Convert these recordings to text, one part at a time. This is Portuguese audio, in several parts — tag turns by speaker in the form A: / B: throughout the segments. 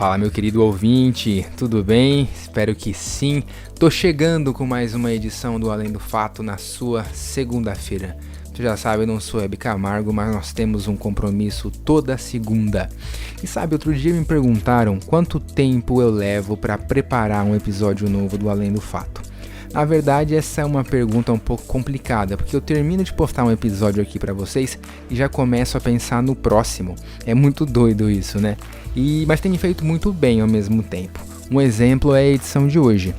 A: Fala, meu querido ouvinte, tudo bem? Espero que sim. Tô chegando com mais uma edição do Além do Fato na sua segunda-feira. Tu já sabe, eu não sou Hebe Camargo, mas nós temos um compromisso toda segunda. E sabe, outro dia me perguntaram quanto tempo eu levo para preparar um episódio novo do Além do Fato. Na verdade, essa é uma pergunta um pouco complicada, porque eu termino de postar um episódio aqui para vocês e já começo a pensar no próximo. É muito doido isso, né? Mas tem feito muito bem ao mesmo tempo. Um exemplo é a edição de hoje.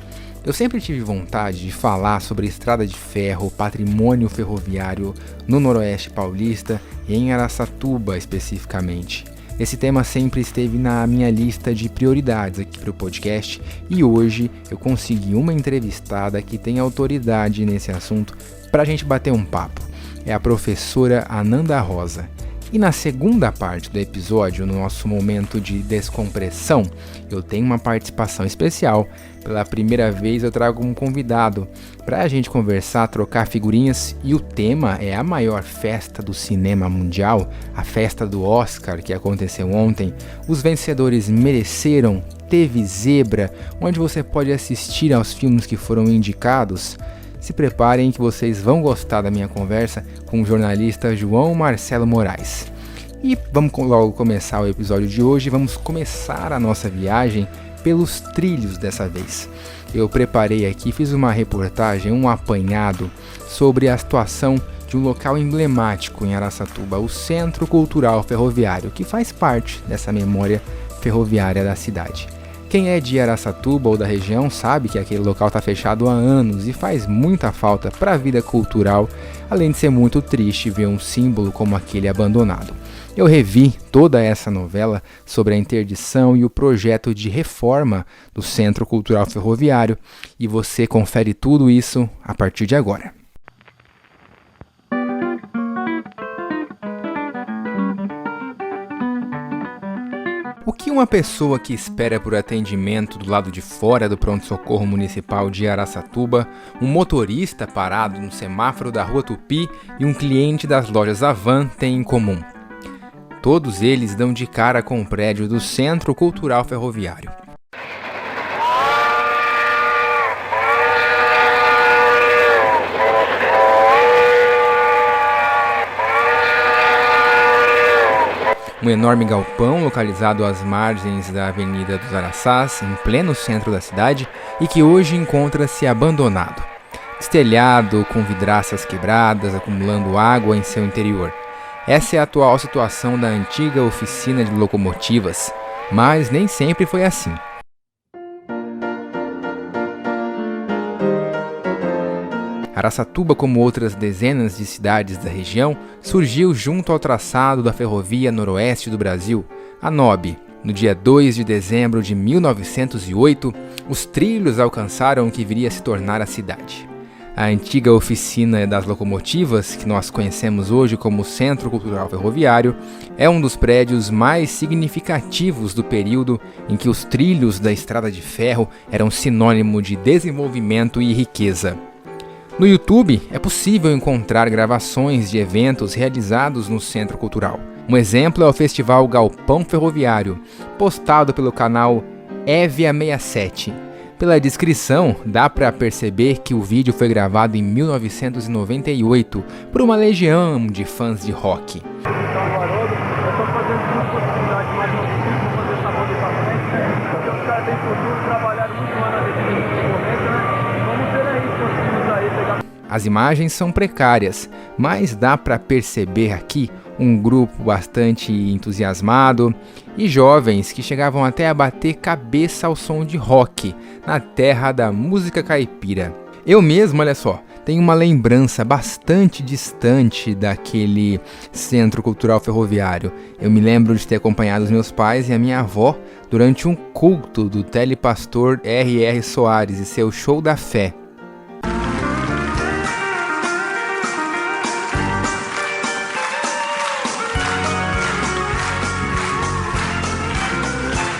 A: Eu sempre tive vontade de falar sobre estrada de ferro, patrimônio ferroviário no Noroeste Paulista e em Araçatuba especificamente. Esse tema sempre esteve na minha lista de prioridades aqui para o podcast e hoje eu consegui uma entrevistada que tem autoridade nesse assunto para a gente bater um papo. É a professora Ananda Rosa. E na segunda parte do episódio, no nosso momento de descompressão, eu tenho uma participação especial. Pela primeira vez eu trago um convidado para a gente conversar, trocar figurinhas, e o tema é a maior festa do cinema mundial, a festa do Oscar que aconteceu ontem. Os vencedores mereceram, teve zebra, onde você pode assistir aos filmes que foram indicados. Se preparem que vocês vão gostar da minha conversa com o jornalista João Marcelo Moraes. E vamos logo começar o episódio de hoje, vamos começar a nossa viagem pelos trilhos dessa vez. Eu preparei aqui, fiz uma reportagem, um apanhado sobre a situação de um local emblemático em Araçatuba, o Centro Cultural Ferroviário, que faz parte dessa memória ferroviária da cidade. Quem é de Araçatuba ou da região sabe que aquele local está fechado há anos e faz muita falta para a vida cultural, além de ser muito triste ver um símbolo como aquele abandonado. Eu revi toda essa novela sobre a interdição e o projeto de reforma do Centro Cultural Ferroviário e você confere tudo isso a partir de agora. O que uma pessoa que espera por atendimento do lado de fora do pronto-socorro municipal de Araçatuba, um motorista parado no semáforo da Rua Tupi e um cliente das lojas Avan têm em comum? Todos eles dão de cara com o prédio do Centro Cultural Ferroviário. Um enorme galpão localizado às margens da Avenida dos Araçás, em pleno centro da cidade, e que hoje encontra-se abandonado. Destelhado, com vidraças quebradas, acumulando água em seu interior. Essa é a atual situação da antiga oficina de locomotivas, mas nem sempre foi assim. Araçatuba, como outras dezenas de cidades da região, surgiu junto ao traçado da Ferrovia Noroeste do Brasil, a NOB. No dia 2 de dezembro de 1908, os trilhos alcançaram o que viria a se tornar a cidade. A antiga oficina das locomotivas, que nós conhecemos hoje como Centro Cultural Ferroviário, é um dos prédios mais significativos do período em que os trilhos da estrada de ferro eram sinônimo de desenvolvimento e riqueza. No YouTube é possível encontrar gravações de eventos realizados no Centro Cultural. Um exemplo é o Festival Galpão Ferroviário, postado pelo canal Evia67. Pela descrição, dá para perceber que o vídeo foi gravado em 1998 por uma legião de fãs de rock. As imagens são precárias, mas dá para perceber aqui um grupo bastante entusiasmado e jovens que chegavam até a bater cabeça ao som de rock na terra da música caipira. Eu mesmo, olha só, tenho uma lembrança bastante distante daquele Centro Cultural Ferroviário. Eu me lembro de ter acompanhado os meus pais e a minha avó durante um culto do telepastor R.R. Soares e seu Show da Fé.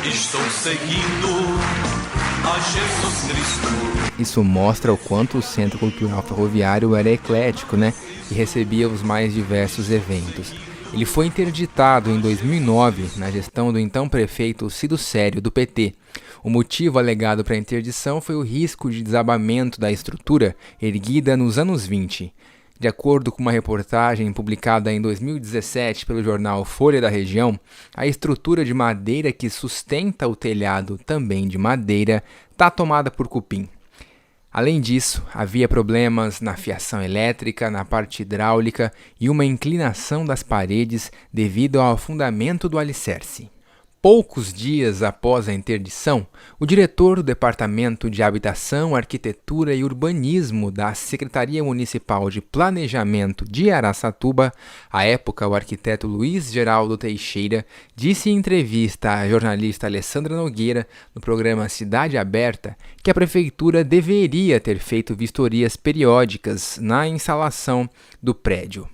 B: Estou seguindo a Jesus Cristo.
A: Isso mostra o quanto o Centro Cultural Ferroviário era eclético, né? E recebia os mais diversos eventos. Ele foi interditado em 2009 na gestão do então prefeito Cido Sério, do PT. O motivo alegado para a interdição foi o risco de desabamento da estrutura erguida nos anos 20. De acordo com uma reportagem publicada em 2017 pelo jornal Folha da Região, a estrutura de madeira que sustenta o telhado, também de madeira, está tomada por cupim. Além disso, havia problemas na fiação elétrica, na parte hidráulica e uma inclinação das paredes devido ao afundamento do alicerce. Poucos dias após a interdição, o diretor do Departamento de Habitação, Arquitetura e Urbanismo da Secretaria Municipal de Planejamento de Araçatuba, à época o arquiteto Luiz Geraldo Teixeira, disse em entrevista à jornalista Alessandra Nogueira, no programa Cidade Aberta, que a prefeitura deveria ter feito vistorias periódicas na instalação do prédio.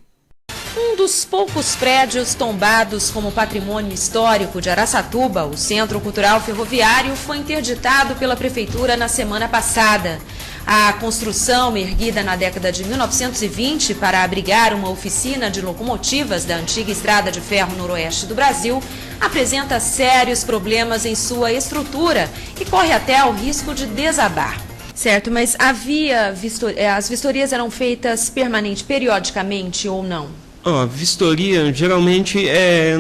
C: Um dos poucos prédios tombados como patrimônio histórico de Araçatuba, o Centro Cultural Ferroviário, foi interditado pela Prefeitura na semana passada. A construção, erguida na década de 1920 para abrigar uma oficina de locomotivas da antiga Estrada de Ferro Noroeste do Brasil, apresenta sérios problemas em sua estrutura e corre até o risco de desabar. Certo, mas as vistorias eram feitas periodicamente ou não?
D: Vistoria geralmente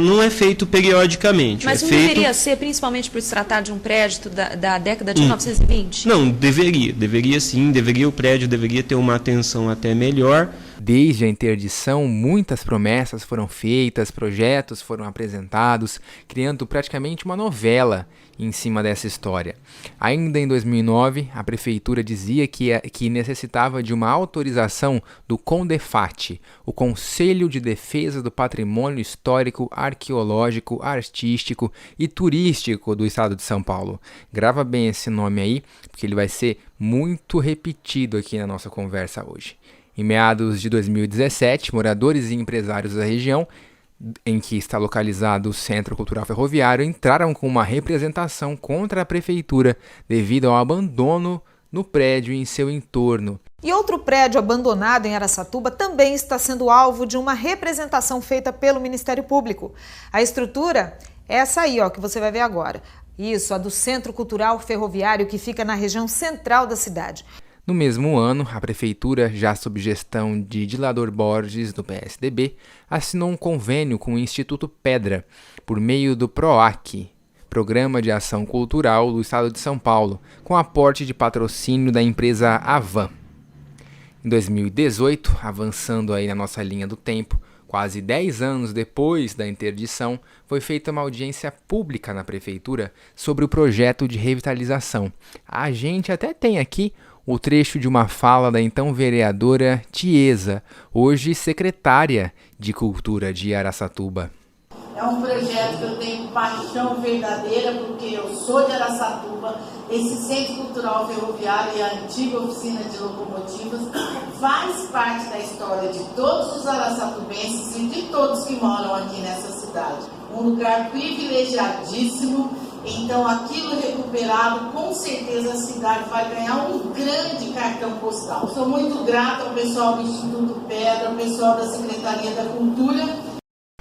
D: não é feito periodicamente.
C: Mas não deveria ser, principalmente por se tratar de um prédio da década de 1920?
D: Não, deveria sim, o prédio deveria ter uma atenção até melhor.
A: Desde a interdição, muitas promessas foram feitas, projetos foram apresentados, criando praticamente uma novela em cima dessa história. Ainda em 2009, a prefeitura dizia que necessitava de uma autorização do CONDEFAT, o Conselho de Defesa do Patrimônio Histórico, Arqueológico, Artístico e Turístico do Estado de São Paulo. Grava bem esse nome aí, porque ele vai ser muito repetido aqui na nossa conversa hoje. Em meados de 2017, moradores e empresários da região, em que está localizado o Centro Cultural Ferroviário, entraram com uma representação contra a prefeitura devido ao abandono no prédio e em seu entorno.
E: E outro prédio abandonado em Araçatuba também está sendo alvo de uma representação feita pelo Ministério Público. A estrutura é essa aí, que você vai ver agora. Isso, a do Centro Cultural Ferroviário, que fica na região central da cidade.
A: No mesmo ano, a prefeitura, já sob gestão de Dilador Borges, do PSDB, assinou um convênio com o Instituto Pedra, por meio do PROAC, Programa de Ação Cultural do Estado de São Paulo, com aporte de patrocínio da empresa Avan. Em 2018, avançando aí na nossa linha do tempo, quase 10 anos depois da interdição, foi feita uma audiência pública na prefeitura sobre o projeto de revitalização. A gente até tem aqui o trecho de uma fala da então vereadora Tiesa, hoje secretária de Cultura de Araçatuba.
F: É um projeto que eu tenho paixão verdadeira, porque eu sou de Araçatuba. Esse Centro Cultural Ferroviário e a antiga oficina de locomotivas faz parte da história de todos os araçatubenses e de todos que moram aqui nessa cidade. Um lugar privilegiadíssimo. Então, aquilo recuperado, com certeza a cidade vai ganhar um grande cartão postal. Sou muito grata ao pessoal do Instituto Pedra, ao pessoal da Secretaria da Cultura.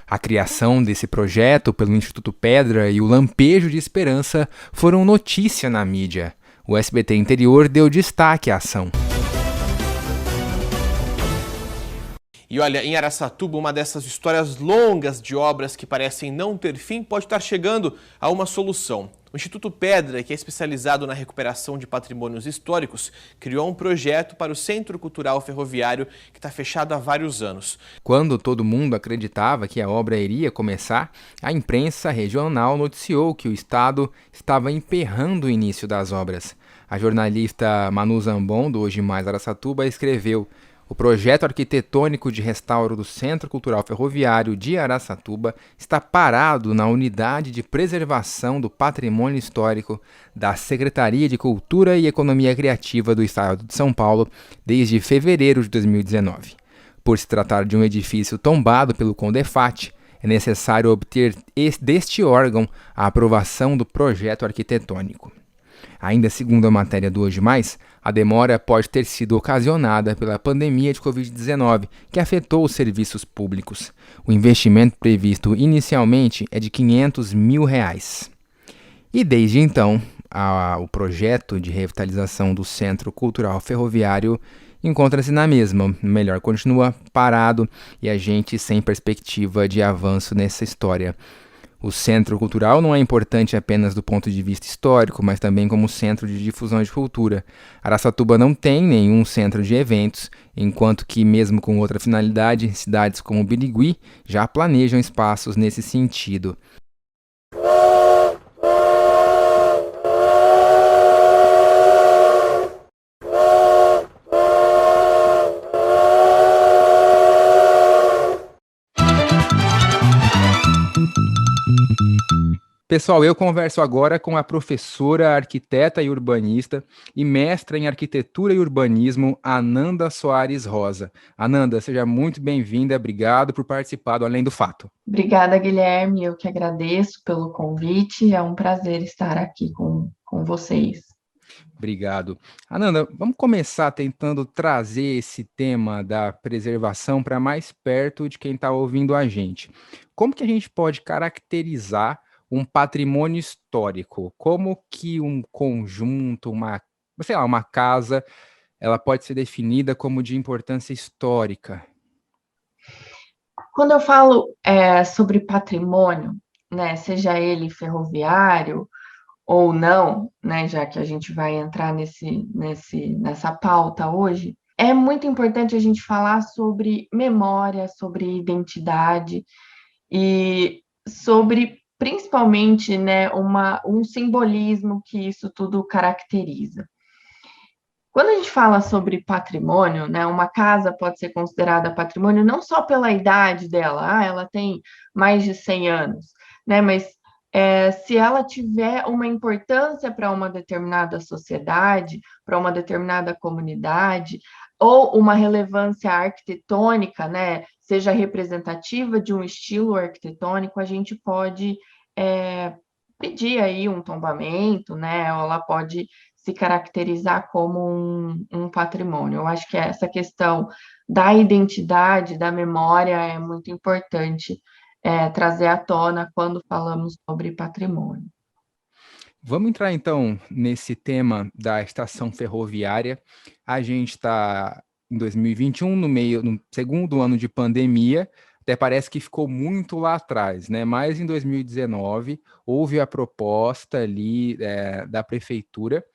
A: A criação desse projeto pelo Instituto Pedra e o lampejo de esperança foram notícia na mídia. O SBT Interior deu destaque à ação.
G: E olha, em Araçatuba, uma dessas histórias longas de obras que parecem não ter fim pode estar chegando a uma solução. O Instituto Pedra, que é especializado na recuperação de patrimônios históricos, criou um projeto para o Centro Cultural Ferroviário que está fechado há vários anos.
A: Quando todo mundo acreditava que a obra iria começar, a imprensa regional noticiou que o Estado estava emperrando o início das obras. A jornalista Manu Zambon, do Hoje Mais Araçatuba, escreveu: o projeto arquitetônico de restauro do Centro Cultural Ferroviário de Araçatuba está parado na Unidade de Preservação do Patrimônio Histórico da Secretaria de Cultura e Economia Criativa do Estado de São Paulo desde fevereiro de 2019. Por se tratar de um edifício tombado pelo CONDEFAT, é necessário obter deste órgão a aprovação do projeto arquitetônico. Ainda segundo a matéria do Hoje Mais, a demora pode ter sido ocasionada pela pandemia de Covid-19, que afetou os serviços públicos. O investimento previsto inicialmente é de R$ 500 mil. E desde então, o projeto de revitalização do Centro Cultural Ferroviário encontra-se na mesma, melhor, continua parado e a gente sem perspectiva de avanço nessa história. O Centro Cultural não é importante apenas do ponto de vista histórico, mas também como centro de difusão de cultura. Araçatuba não tem nenhum centro de eventos, enquanto que, mesmo com outra finalidade, cidades como Birigui já planejam espaços nesse sentido. Pessoal, eu converso agora com a professora, arquiteta e urbanista e mestra em arquitetura e urbanismo, Ananda Soares Rosa. Ananda, seja muito bem-vinda, obrigado por participar do Além do Fato.
H: Obrigada, Guilherme, eu que agradeço pelo convite, é um prazer estar aqui com vocês.
A: Obrigado. Ananda, vamos começar tentando trazer esse tema da preservação para mais perto de quem está ouvindo a gente. Como que a gente pode caracterizar um patrimônio histórico? Como que um conjunto, uma casa, ela pode ser definida como de importância histórica?
H: Quando eu falo sobre patrimônio, né, seja ele ferroviário ou não, né, já que a gente vai entrar nessa pauta hoje, é muito importante a gente falar sobre memória, sobre identidade e sobre principalmente, né, um simbolismo que isso tudo caracteriza. Quando a gente fala sobre patrimônio, né, uma casa pode ser considerada patrimônio não só pela idade dela, ela tem mais de 100 anos, né, mas se ela tiver uma importância para uma determinada sociedade, para uma determinada comunidade, ou uma relevância arquitetônica, né, seja representativa de um estilo arquitetônico, a gente pode pedir aí um tombamento, né, ou ela pode se caracterizar como um patrimônio. Eu acho que essa questão da identidade, da memória é muito importante trazer à tona quando falamos sobre patrimônio.
A: Vamos entrar então nesse tema da estação ferroviária. A gente está em 2021, no segundo ano de pandemia, até parece que ficou muito lá atrás, né? Mas em 2019 houve a proposta ali da prefeitura.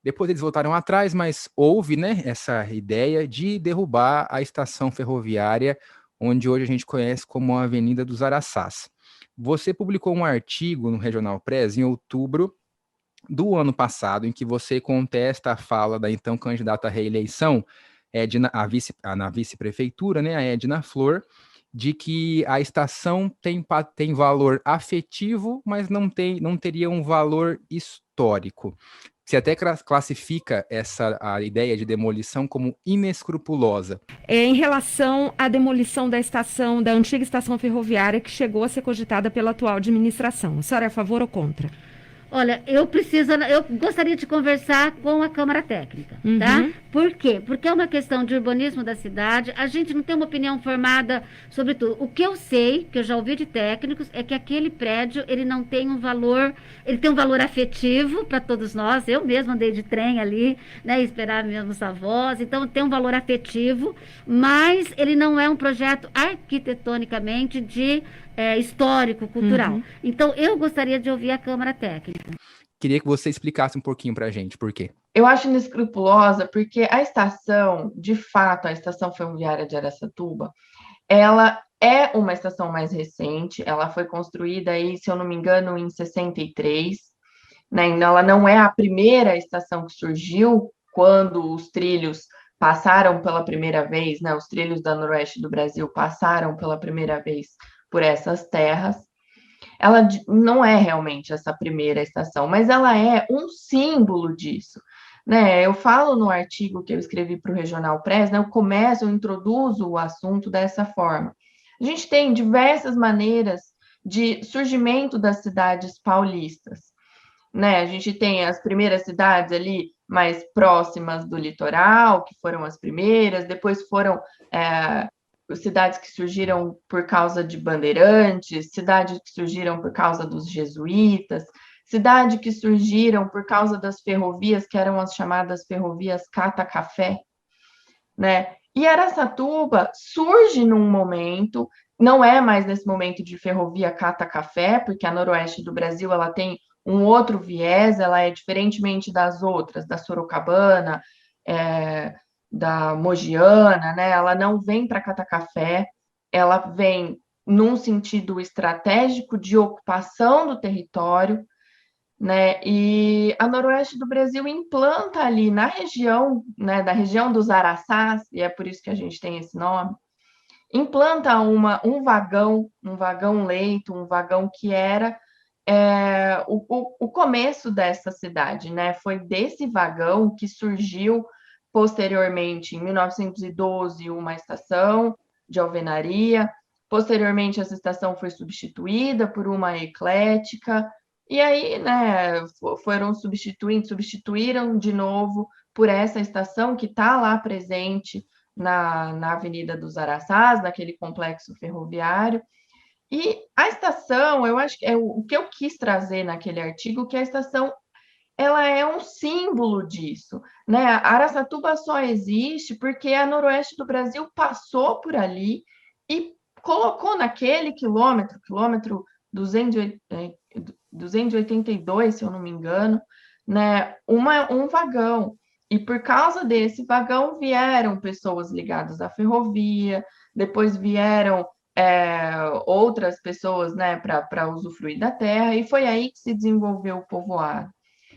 A: Depois eles voltaram atrás, mas houve, né, essa ideia de derrubar a estação ferroviária, onde hoje a gente conhece como a Avenida dos Araçás. Você publicou um artigo no Regional Press em outubro do ano passado, em que você contesta a fala da então candidata à reeleição, na vice-prefeitura, né, a Edna Flor, de que a estação tem valor afetivo, mas não teria um valor histórico. Você até classifica a ideia de demolição como inescrupulosa.
I: Em relação à demolição da antiga estação ferroviária que chegou a ser cogitada pela atual administração, a senhora é a favor ou contra?
J: Olha, eu gostaria de conversar com a Câmara Técnica, tá? Por quê? Porque é uma questão de urbanismo da cidade, a gente não tem uma opinião formada sobre tudo. O que eu sei, que eu já ouvi de técnicos, é que aquele prédio, ele não tem um valor, ele tem um valor afetivo para todos nós, eu mesma andei de trem ali, né, esperar meus avós, então tem um valor afetivo, mas ele não é um projeto arquitetonicamente histórico, cultural. Então, eu gostaria de ouvir a Câmara Técnica.
A: Queria que você explicasse um pouquinho para a gente, por quê?
H: Eu acho inescrupulosa porque a estação, de fato, a estação ferroviária de Araçatuba, ela é uma estação mais recente, ela foi construída aí, se eu não me engano, em 63, né? Ela não é a primeira estação que surgiu quando os trilhos passaram pela primeira vez, né? Os trilhos da Noroeste do Brasil passaram pela primeira vez por essas terras. Ela não é realmente essa primeira estação, mas ela é um símbolo disso, né? Eu falo no artigo que eu escrevi para o Regional Press, né? Eu introduzo o assunto dessa forma. A gente tem diversas maneiras de surgimento das cidades paulistas. né? A gente tem as primeiras cidades ali mais próximas do litoral, que foram as primeiras, depois foram cidades que surgiram por causa de bandeirantes, cidades que surgiram por causa dos jesuítas, cidades que surgiram por causa das ferrovias, que eram as chamadas ferrovias cata-café, né? E Araçatuba surge num momento, não é mais nesse momento de ferrovia cata-café, porque a noroeste do Brasil ela tem um outro viés, ela é diferentemente das outras, da Sorocabana, da Mogiana, né? Ela não vem para Catacafé, ela vem num sentido estratégico de ocupação do território, né? E a noroeste do Brasil implanta ali na região, né, da região dos Araçás, e é por isso que a gente tem esse nome, implanta um vagão leito, um vagão que era o começo dessa cidade, né? Foi desse vagão que surgiu posteriormente, em 1912, uma estação de alvenaria. Posteriormente, essa estação foi substituída por uma eclética. E aí, né, substituíram de novo por essa estação que está lá presente na Avenida dos Araçás, naquele complexo ferroviário. E a estação, eu acho que é o que eu quis trazer naquele artigo, que a estação ela é um símbolo disso, né? A Araçatuba só existe porque a noroeste do Brasil passou por ali e colocou naquele quilômetro 282, se eu não me engano, né, um vagão. E por causa desse vagão vieram pessoas ligadas à ferrovia, depois vieram outras pessoas, né, para usufruir da terra, e foi aí que se desenvolveu o povoado.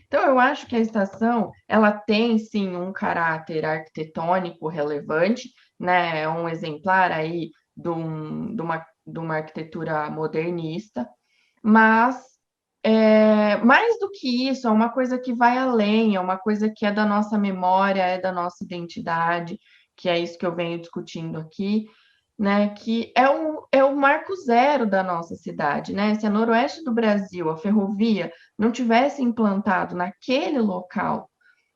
H: Então, eu acho que a estação, ela tem, sim, um caráter arquitetônico relevante, né, é um exemplar aí de uma arquitetura modernista, mas mais do que isso, é uma coisa que vai além, é uma coisa que é da nossa memória, é da nossa identidade, que é isso que eu venho discutindo aqui, né, que é o marco zero da nossa cidade, né? Se a noroeste do Brasil, a ferrovia, não tivesse implantado naquele local,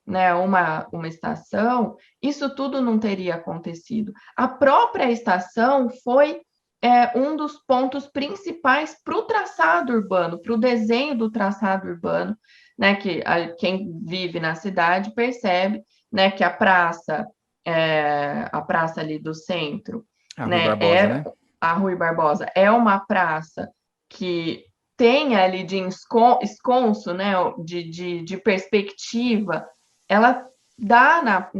H: né, uma estação, isso tudo não teria acontecido. A própria estação foi um dos pontos principais para o traçado urbano, para o desenho do traçado urbano, né, que quem vive na cidade percebe, né, que a praça ali do centro, a Rui Barbosa é uma praça que tem ali de esconso, né, de perspectiva, ela dá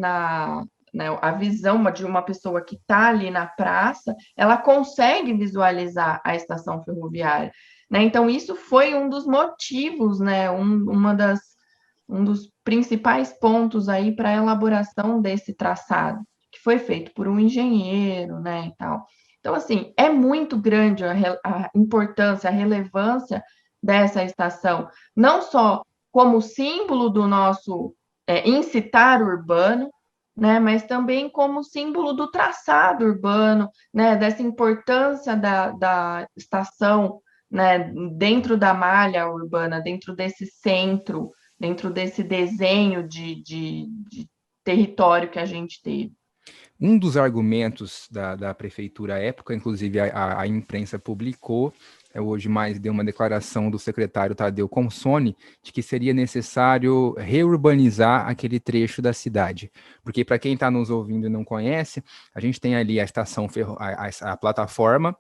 H: a visão de uma pessoa que está ali na praça, ela consegue visualizar a estação ferroviária, né? Então, isso foi um dos motivos, né, um dos principais pontos aí para a elaboração desse traçado, que foi feito por um engenheiro, né, e tal. Então, assim, é muito grande a importância, a relevância dessa estação, não só como símbolo do nosso incitar urbano, né, mas também como símbolo do traçado urbano, né, dessa importância da estação, né, dentro da malha urbana, dentro desse centro, dentro desse desenho de território que a gente teve.
A: Um dos argumentos da prefeitura à época, inclusive a imprensa publicou, hoje mais deu uma declaração do secretário Tadeu Consone, de que seria necessário reurbanizar aquele trecho da cidade. Porque, para quem está nos ouvindo e não conhece, a gente tem ali a estação, a plataforma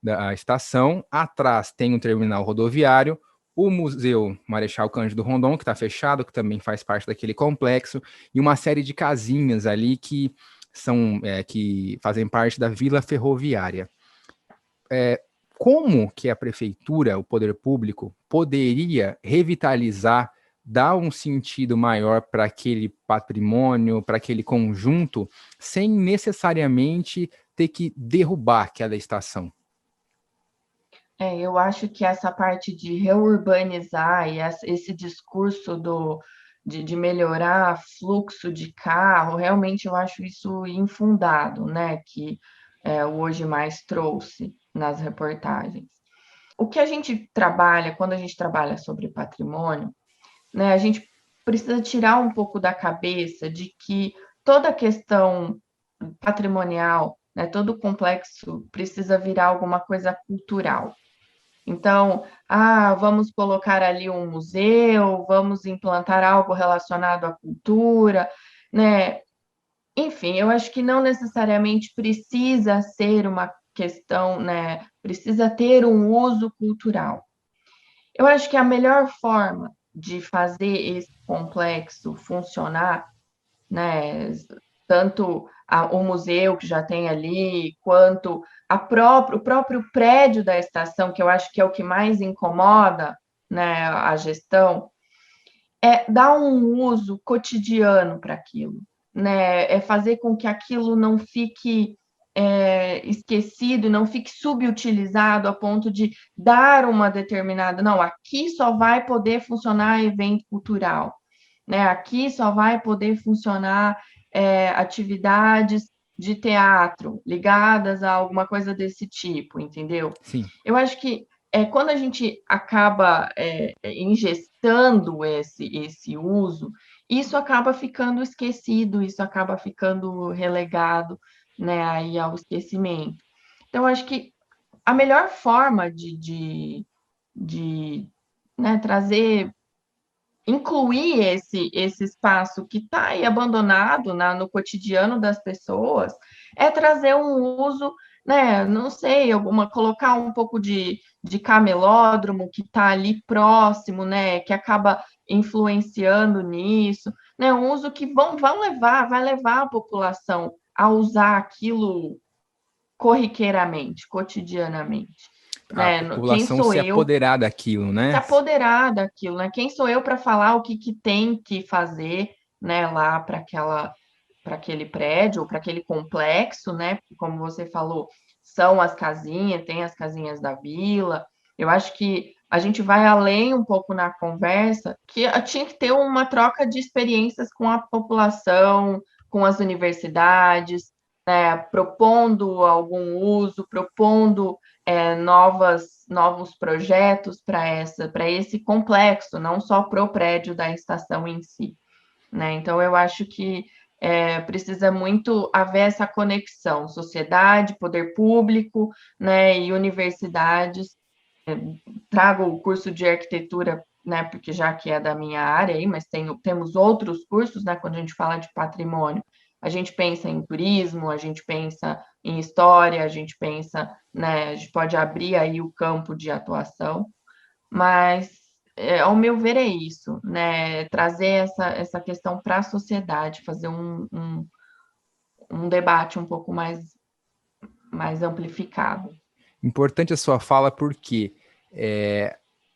A: da estação, atrás tem um terminal rodoviário, o Museu Marechal Cândido Rondon, que está fechado, que também faz parte daquele complexo, e uma série de casinhas ali que fazem parte da Vila Ferroviária. Como que a prefeitura, o poder público, poderia revitalizar, dar um sentido maior para aquele patrimônio, para aquele conjunto, sem necessariamente ter que derrubar aquela estação?
H: Eu acho que essa parte de reurbanizar e esse discurso de melhorar fluxo de carro, realmente eu acho isso infundado, né? Que o Hoje Mais trouxe nas reportagens. O que a gente trabalha, quando a gente trabalha sobre patrimônio, né? A gente precisa tirar um pouco da cabeça de que toda a questão patrimonial, né, todo o complexo precisa virar alguma coisa cultural. Então, vamos colocar ali um museu, vamos implantar algo relacionado à cultura, né? Enfim, eu acho que não necessariamente precisa ser uma questão, né? Precisa ter um uso cultural. Eu acho que a melhor forma de fazer esse complexo funcionar, né? Tanto o museu que já tem ali, quanto o próprio prédio da estação, que eu acho que é o que mais incomoda, né, a gestão, é dar um uso cotidiano para aquilo, né? É fazer com que aquilo não fique esquecido, não fique subutilizado a ponto de dar uma determinada. Não, aqui só vai poder funcionar evento cultural, né? Aqui só vai poder funcionar atividades de teatro ligadas a alguma coisa desse tipo, entendeu?
A: Sim.
H: Eu acho que quando a gente acaba ingestando esse uso, isso acaba ficando esquecido, isso acaba ficando relegado, né, aí ao esquecimento. Então, acho que a melhor forma de né, incluir esse espaço que está aí abandonado no cotidiano das pessoas, é trazer um uso, né, não sei, colocar um pouco de camelódromo que está ali próximo, né, que acaba influenciando nisso, né, um uso que vai levar a população a usar aquilo corriqueiramente, cotidianamente.
A: A
H: Né? Quem
A: população
H: sou
A: se
H: eu?
A: apoderar daquilo,
H: Se
A: né?
H: apoderar daquilo, né? Quem sou eu para falar o que tem que fazer, né, lá para aquele prédio, ou para aquele complexo, né? Como você falou, são as casinhas, tem as casinhas da vila. Eu acho que a gente vai além um pouco na conversa, que tinha que ter uma troca de experiências com a população, com as universidades, né, propondo algum uso, propondo novos projetos para esse complexo, não só para o prédio da estação em si, né? Então, eu acho que precisa muito haver essa conexão, sociedade, poder público, né, e universidades. Trago o curso de arquitetura, né, porque já que é da minha área aí, mas temos outros cursos, né, quando a gente fala de patrimônio, a gente pensa em turismo, a gente pensa em história, a gente pensa, né, a gente pode abrir aí o campo de atuação, mas, ao meu ver, é isso, né, trazer essa questão para a sociedade, fazer um debate um pouco mais amplificado.
A: Importante a sua fala porque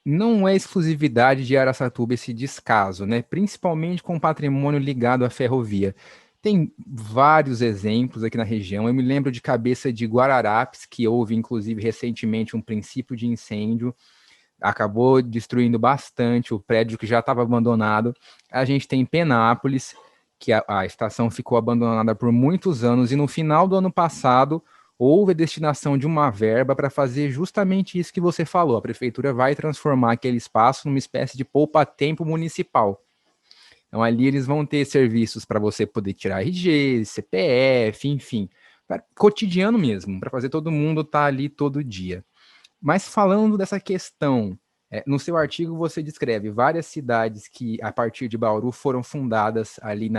A: não é exclusividade de Araçatuba esse descaso, né? Principalmente com patrimônio ligado à ferrovia. Tem vários exemplos aqui na região. Eu me lembro de cabeça de Guararapes, que houve, inclusive, recentemente um princípio de incêndio, acabou destruindo bastante o prédio que já estava abandonado. A gente tem Penápolis, que a estação ficou abandonada por muitos anos, e no final do ano passado houve a destinação de uma verba para fazer justamente isso que você falou. A prefeitura vai transformar aquele espaço numa espécie de poupa-tempo municipal. Então, ali eles vão ter serviços para você poder tirar RG, CPF, enfim, cotidiano mesmo, para fazer todo mundo estar ali todo dia. Mas falando dessa questão, no seu artigo você descreve várias cidades que, a partir de Bauru, foram fundadas ali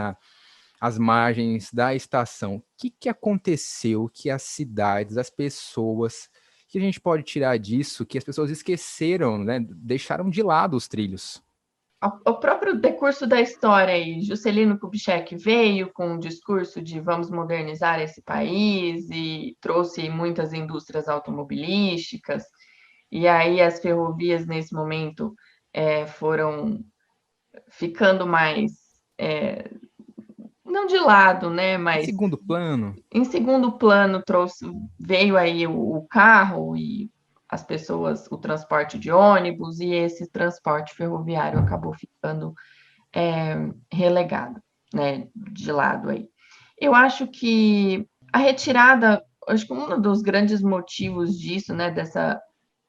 A: às margens da estação. O que aconteceu que as cidades, as pessoas, que a gente pode tirar disso, que as pessoas esqueceram, né, deixaram de lado os trilhos?
H: O próprio decurso da história aí, Juscelino Kubitschek veio com um discurso de vamos modernizar esse país e trouxe muitas indústrias automobilísticas, e aí as ferrovias nesse momento foram ficando mais, não de lado, né, mas
A: em segundo plano.
H: Em segundo plano veio aí o carro e as pessoas, o transporte de ônibus, e esse transporte ferroviário acabou ficando relegado, né, de lado aí. Eu acho que a retirada, acho que um dos grandes motivos disso, né,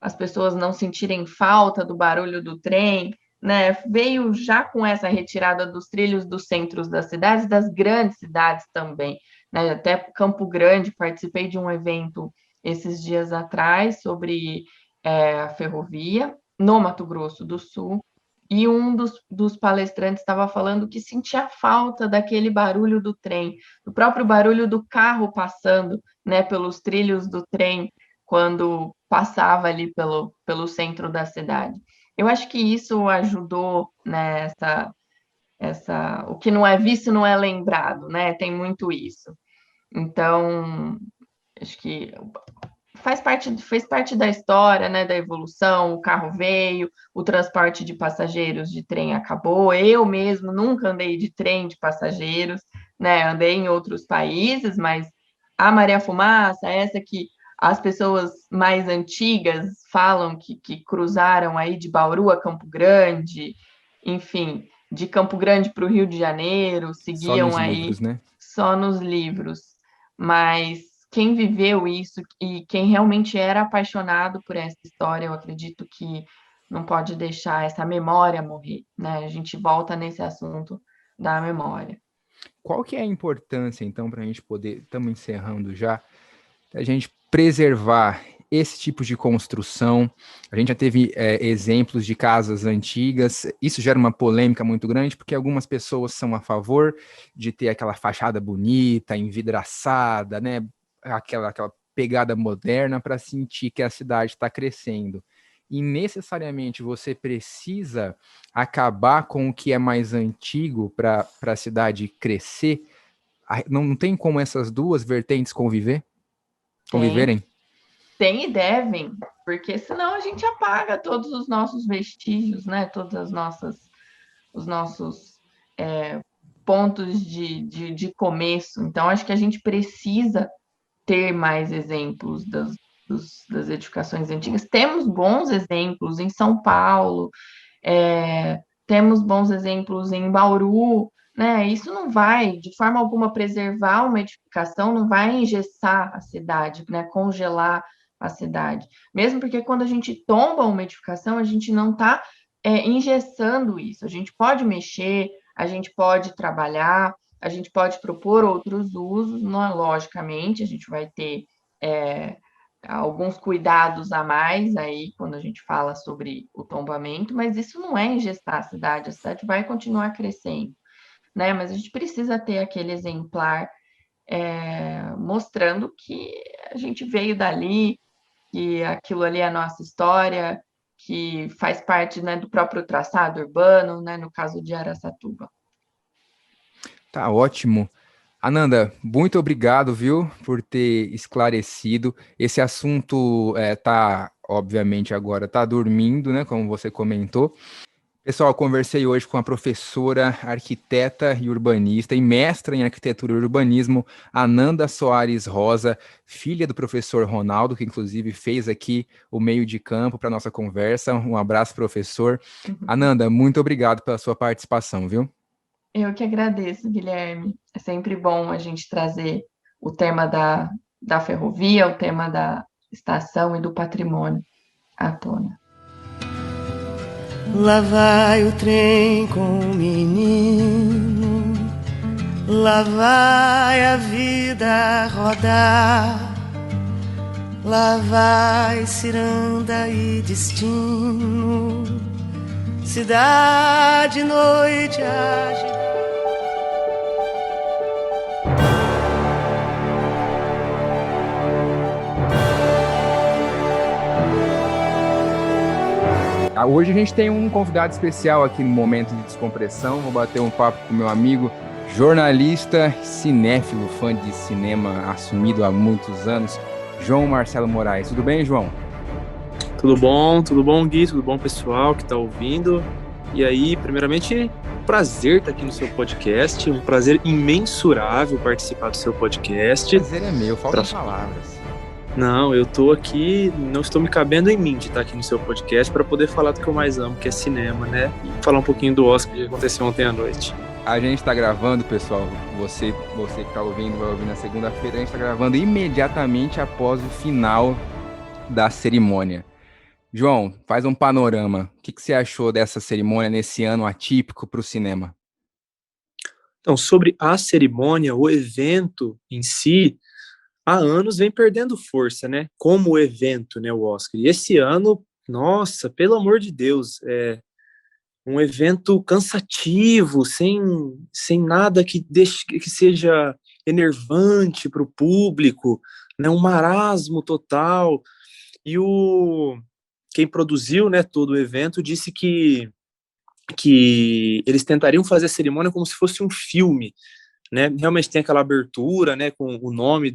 H: as pessoas não sentirem falta do barulho do trem, né, veio já com essa retirada dos trilhos dos centros das cidades, das grandes cidades também, né, até Campo Grande, participei de um evento esses dias atrás sobre a ferrovia no Mato Grosso do Sul, e um dos palestrantes estava falando que sentia falta daquele barulho do trem, do próprio barulho do carro passando, né, pelos trilhos do trem, quando passava ali pelo centro da cidade. Eu acho que isso ajudou, né, o que não é visto não é lembrado, né, tem muito isso. Então, acho que fez parte da história, né, da evolução, o carro veio, o transporte de passageiros de trem acabou, eu mesmo nunca andei de trem de passageiros, né, andei em outros países, mas a Maria Fumaça, essa que as pessoas mais antigas falam que cruzaram aí de Bauru a Campo Grande, enfim, de Campo Grande para o Rio de Janeiro, seguiam
A: só nos
H: aí
A: livros, né?
H: Só nos livros, mas quem viveu isso e quem realmente era apaixonado por essa história, eu acredito que não pode deixar essa memória morrer, né? A gente volta nesse assunto da memória.
A: Qual que é a importância, então, para a gente poder, estamos encerrando já, a gente preservar esse tipo de construção? A gente já teve exemplos de casas antigas, isso gera uma polêmica muito grande, porque algumas pessoas são a favor de ter aquela fachada bonita, envidraçada, né? Aquela pegada moderna para sentir que a cidade está crescendo. E necessariamente você precisa acabar com o que é mais antigo para a cidade crescer. Não tem como essas duas vertentes conviverem?
H: Tem e devem, porque senão a gente apaga todos os nossos vestígios, né? Todas os nossos pontos de começo. Então, acho que a gente precisa ter mais exemplos das edificações antigas. Temos bons exemplos em São Paulo, temos bons exemplos em Bauru, né? Isso não vai, de forma alguma, preservar uma edificação, não vai engessar a cidade, né? Congelar a cidade. Mesmo porque quando a gente tomba uma edificação, a gente não está engessando isso. A gente pode mexer, a gente pode trabalhar, a gente pode propor outros usos, logicamente, a gente vai ter alguns cuidados a mais aí, quando a gente fala sobre o tombamento, mas isso não é engessar a cidade vai continuar crescendo, né? Mas a gente precisa ter aquele exemplar mostrando que a gente veio dali, que aquilo ali é a nossa história, que faz parte, né, do próprio traçado urbano, né, no caso de Araçatuba.
A: Tá ótimo. Ananda, muito obrigado, viu, por ter esclarecido. Esse assunto obviamente, agora tá dormindo, né, como você comentou. Pessoal, conversei hoje com a professora, arquiteta e urbanista e mestra em arquitetura e urbanismo, Ananda Soares Rosa, filha do professor Ronaldo, que inclusive fez aqui o meio de campo para nossa conversa. Um abraço, professor. Ananda, muito obrigado pela sua participação, viu?
H: Eu que agradeço, Guilherme. É sempre bom a gente trazer o tema da ferrovia, o tema da estação e do patrimônio à tona.
K: Lá vai o trem com o menino, lá vai a vida rodar, lá vai ciranda e destino, cidade, noite, agitada.
A: Hoje a gente tem um convidado especial aqui no Momento de Descompressão. Vou bater um papo com meu amigo, jornalista, cinéfilo, fã de cinema assumido há muitos anos, João Marcelo Moraes. Tudo bem, João?
L: Tudo bom, Gui? Tudo bom, pessoal que está ouvindo? E aí, primeiramente, prazer estar aqui no seu podcast, um prazer imensurável participar do seu podcast.
A: O prazer é meu, faltam palavras.
L: Não, eu tô aqui, não estou me cabendo em mim de estar aqui no seu podcast para poder falar do que eu mais amo, que é cinema, né? E falar um pouquinho do Oscar que aconteceu ontem à noite.
A: A gente está gravando, pessoal, você que está ouvindo, vai ouvir na segunda-feira, a gente está gravando imediatamente após o final da cerimônia. João, faz um panorama. O que você achou dessa cerimônia nesse ano atípico para o cinema?
L: Então, sobre a cerimônia, o evento em si, há anos vem perdendo força, né? Como evento, né, o Oscar. E esse ano, nossa, pelo amor de Deus, é um evento cansativo, sem nada que seja enervante para o público, né? Um marasmo total. E quem produziu, né, todo o evento disse que eles tentariam fazer a cerimônia como se fosse um filme, né? Realmente tem aquela abertura, né, com o nome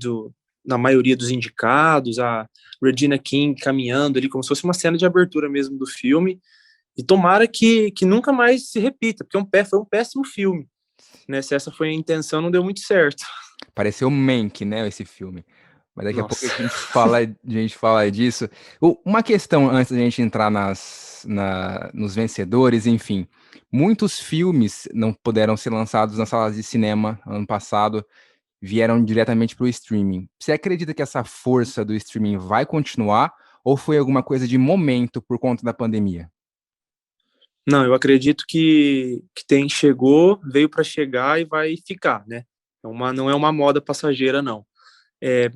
L: na maioria dos indicados, a Regina King caminhando ali, como se fosse uma cena de abertura mesmo do filme, e tomara que nunca mais se repita, porque foi um péssimo filme, né? Se essa foi a intenção, não deu muito certo.
A: Pareceu Mank, né, esse filme. Mas daqui a pouco a
L: Nossa.
A: gente fala disso. Uma questão antes da gente entrar nos vencedores, enfim. Muitos filmes não puderam ser lançados nas salas de cinema ano passado, vieram diretamente para o streaming. Você acredita que essa força do streaming vai continuar ou foi alguma coisa de momento por conta da pandemia?
L: Não, eu acredito que chegou, veio para chegar e vai ficar, né? Não é uma moda passageira, não.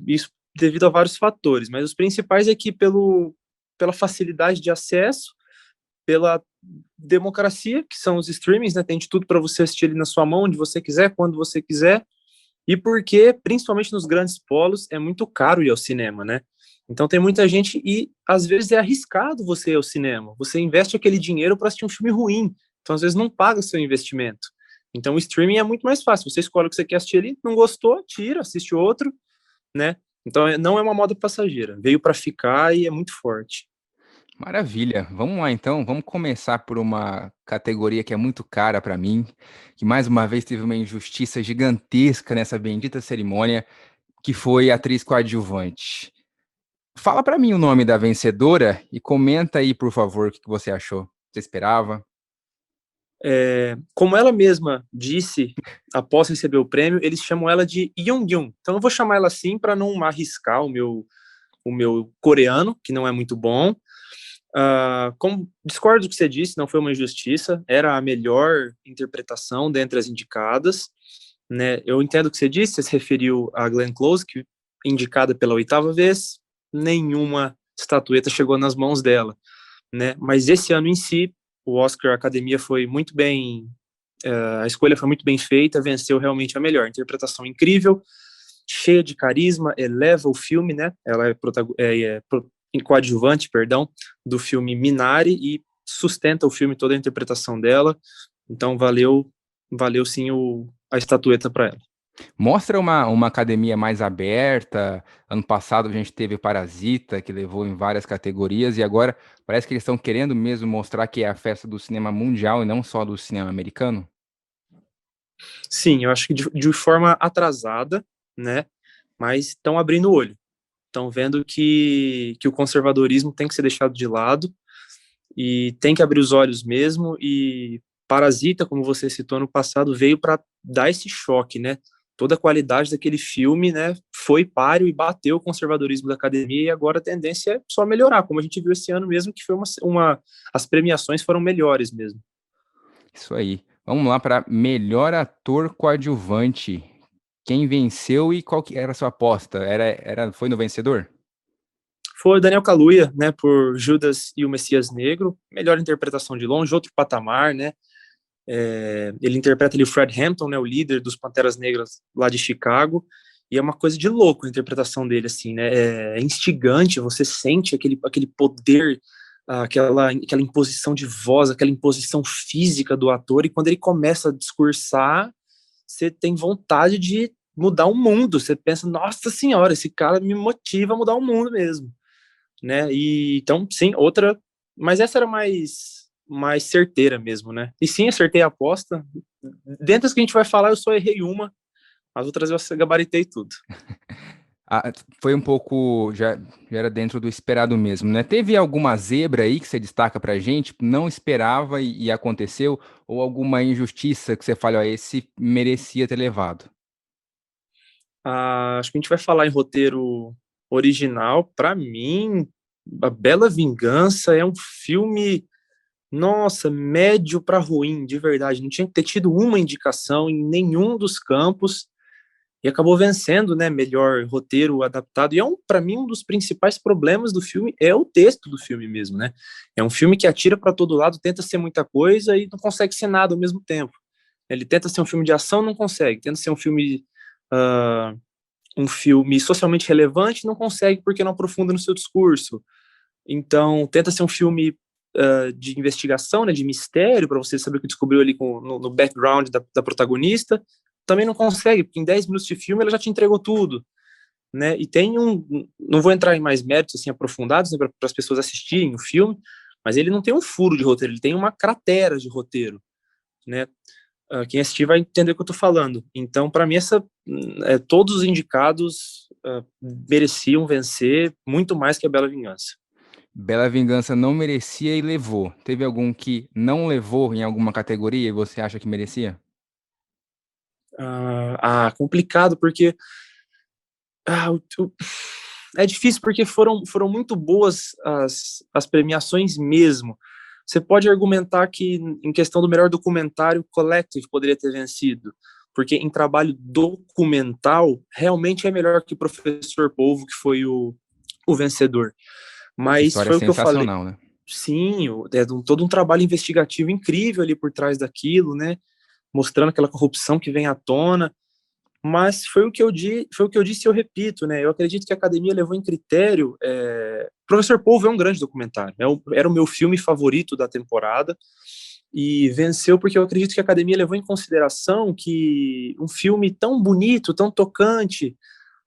L: Isso devido a vários fatores, mas os principais é que pela facilidade de acesso, pela democracia, que são os streamings, né? Tem de tudo para você assistir ali na sua mão, onde você quiser, quando você quiser, e porque, principalmente nos grandes polos, é muito caro ir ao cinema, né? Então tem muita gente e às vezes é arriscado você ir ao cinema. Você investe aquele dinheiro para assistir um filme ruim. Então às vezes não paga seu investimento. Então o streaming é muito mais fácil. Você escolhe o que você quer assistir ali, não gostou, tira, assiste outro, né? Então não é uma moda passageira. Veio para ficar e é muito forte.
A: Maravilha. Vamos lá então, vamos começar por uma categoria que é muito cara para mim, que mais uma vez teve uma injustiça gigantesca nessa bendita cerimônia, que foi atriz coadjuvante. Fala para mim o nome da vencedora e comenta aí, por favor, o que você achou. Você esperava?
L: Como ela mesma disse após receber o prêmio, eles chamam ela de Young. Então eu vou chamar ela assim para não arriscar o meu coreano, que não é muito bom. Discordo do que você disse, não foi uma injustiça, era a melhor interpretação dentre as indicadas, né? Eu entendo o que você disse, você se referiu a Glenn Close, que indicada pela 8ª vez, nenhuma estatueta chegou nas mãos dela, né? Mas esse ano em si, o Oscar, a Academia foi muito bem, a escolha foi muito bem feita, venceu realmente a melhor, interpretação incrível, cheia de carisma, eleva o filme, né? Ela é coadjuvante, do filme Minari e sustenta o filme, toda a interpretação dela. Então valeu sim a estatueta para ela.
A: Mostra uma academia mais aberta. Ano passado a gente teve Parasita, que levou em várias categorias, e agora parece que eles estão querendo mesmo mostrar que é a festa do cinema mundial e não só do cinema americano.
L: Sim, eu acho que de forma atrasada, né? Mas estão abrindo o olho. Estão vendo que o conservadorismo tem que ser deixado de lado e tem que abrir os olhos mesmo. E Parasita, como você citou no passado, veio para dar esse choque, né? Toda a qualidade daquele filme, né, foi páreo e bateu o conservadorismo da academia, e agora a tendência é só melhorar, como a gente viu esse ano mesmo, que foi as premiações foram melhores mesmo.
A: Isso aí. Vamos lá para melhor ator coadjuvante. Quem venceu e qual que era a sua aposta? Foi no vencedor?
L: Foi o Daniel Kaluuya, né, por Judas e o Messias Negro, melhor interpretação de longe, outro patamar, né? Ele interpreta ali o Fred Hampton, né, o líder dos Panteras Negras lá de Chicago, e é uma coisa de louco a interpretação dele, assim, né? É instigante, você sente aquele poder, aquela imposição de voz, aquela imposição física do ator, e quando ele começa a discursar, você tem vontade de mudar o mundo, você pensa, nossa senhora, esse cara me motiva a mudar o mundo mesmo, né? E então, sim, mas essa era mais certeira mesmo, né? E sim, acertei a aposta. Dentre as que a gente vai falar, eu só errei uma, as outras eu gabaritei tudo.
A: Foi um pouco, já era dentro do esperado mesmo, né? Teve alguma zebra aí que você destaca pra gente, não esperava e aconteceu, ou alguma injustiça que você fala, esse merecia ter levado?
L: Acho que a gente vai falar em roteiro original. Para mim, A Bela Vingança é um filme, nossa, médio para ruim, de verdade. Não tinha que ter tido uma indicação em nenhum dos campos e acabou vencendo, né, melhor roteiro adaptado. E para mim, um dos principais problemas do filme é o texto do filme mesmo, né? É um filme que atira para todo lado, tenta ser muita coisa e não consegue ser nada ao mesmo tempo. Ele tenta ser um filme de ação, não consegue. Tenta ser um filme socialmente relevante, não consegue porque não aprofunda no seu discurso. Então, tenta ser um filme de investigação, né, de mistério, para você saber o que descobriu ali no background da protagonista. Também não consegue, porque em 10 minutos de filme ela já te entregou tudo, né? E tem não vou entrar em mais méritos assim aprofundados, né, para as pessoas assistirem o filme, mas ele não tem um furo de roteiro, ele tem uma cratera de roteiro, né? Quem assistir vai entender o que eu tô falando. Então, para mim, todos os indicados mereciam vencer muito mais que a Bela Vingança.
A: Bela Vingança não merecia e levou. Teve algum que não levou em alguma categoria e você acha que merecia?
L: Complicado, porque é difícil, porque foram muito boas as premiações mesmo. Você pode argumentar que, em questão do melhor documentário, Collective poderia ter vencido, porque em trabalho documental, realmente é melhor que o Professor Polvo, que foi o vencedor. Mas foi o que eu falei.
A: Né?
L: Sim, todo um trabalho investigativo incrível ali por trás daquilo, né? Mostrando aquela corrupção que vem à tona. Mas foi o que eu disse e eu repito, né? Eu acredito que a Academia levou em critério. Professor Polvo é um grande documentário. Era o meu filme favorito da temporada e venceu porque eu acredito que a Academia levou em consideração que um filme tão bonito, tão tocante,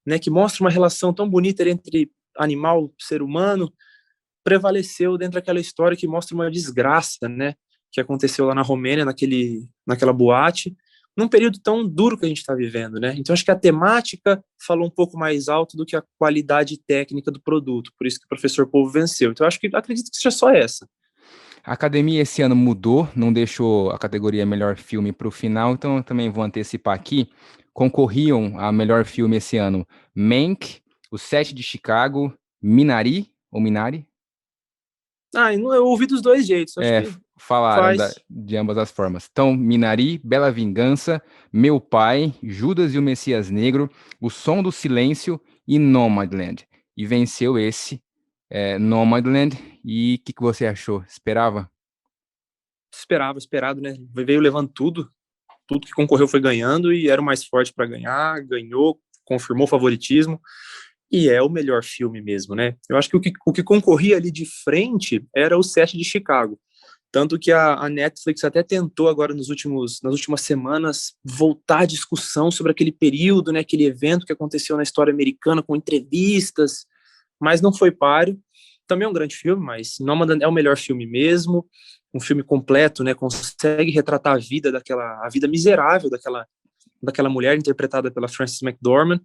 L: né, que mostra uma relação tão bonita entre animal e ser humano, prevaleceu dentro daquela história que mostra uma desgraça, né, que aconteceu lá na Romênia, naquela boate, num período tão duro que a gente está vivendo, né? Então acho que a temática falou um pouco mais alto do que a qualidade técnica do produto, por isso que o Professor Polvo venceu. Então acredito que seja só essa.
A: A Academia esse ano mudou, não deixou a categoria Melhor Filme para o final, então eu também vou antecipar aqui. Concorriam a Melhor Filme esse ano Mank, O Sete de Chicago, Minari.
L: Eu ouvi dos dois jeitos. Acho que
A: falaram de ambas as formas. Então, Minari, Bela Vingança, Meu Pai, Judas e o Messias Negro, O Som do Silêncio e Nomadland. E venceu esse, Nomadland. E o que você achou? Esperava?
L: Esperado, né? Veio levando tudo que concorreu foi ganhando e era o mais forte para ganhar, ganhou, confirmou o favoritismo. E é o melhor filme mesmo, né? Eu acho que o que concorria ali de frente era o Sete de Chicago. Tanto que a Netflix até tentou agora nas últimas semanas voltar à discussão sobre aquele período, né? Aquele evento que aconteceu na história americana com entrevistas, mas não foi páreo. Também é um grande filme, mas Nomadland é o melhor filme mesmo. Um filme completo, né? Consegue retratar a vida miserável daquela mulher interpretada pela Frances McDormand,